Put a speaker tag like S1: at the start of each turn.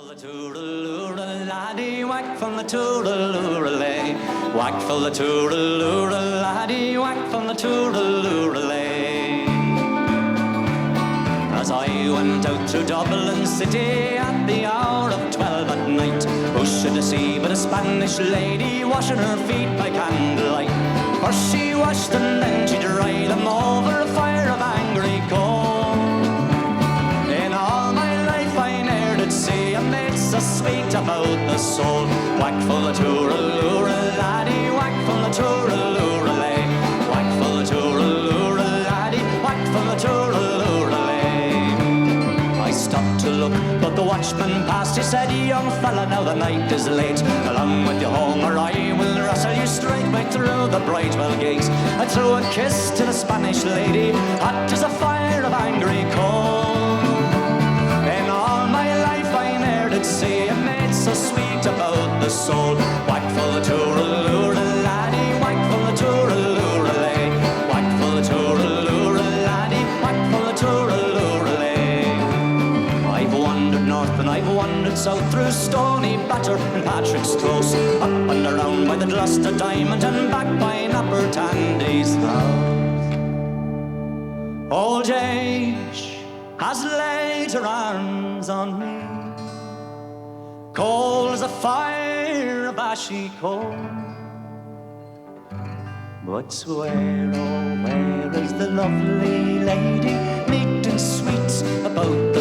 S1: the toodle-oodle laddie, whack from the toodle-oodle-lay. Whack for the toodle-oodle laddie, whack from the toodle-oodle-lay. As I went out through Dublin city at the hour of 12 at night, who should I see but a Spanish lady washing her feet by candlelight? First she washed them, then she dried them over a fire of angry coal. In all my life I ne'er did see a maid so sweet about the soul. Whack for the toodle-oodle laddie, whack for the toodle-oodle-lay. Whack for the toodle-oodle laddie, whack for the toodle-oodle-lay. I stopped to look, but the watchman passed. He said, young fella, now the night is late. Along with you home, or I will rustle you straight back through the Bridewell gate. I threw a kiss to the Spanish lady, hot as a fire of angry coal. In all my life I ne'er did see a maid so sweet about the soul. Whack for the toodle-oodle laddie, whack for the toodle-oodle-lay. Whack for the toodle-oodle laddie, whack for the toodle-oodle-lay. I've wandered north and I've wandered south, through Stony Batter and Patrick's Close, up and around by the Gloucester Diamond and back by Napper Tandy's house. Old age has laid her arms on me, cold as a fire of ashy coal. But where, oh where is the lovely lady, meek and sweet about the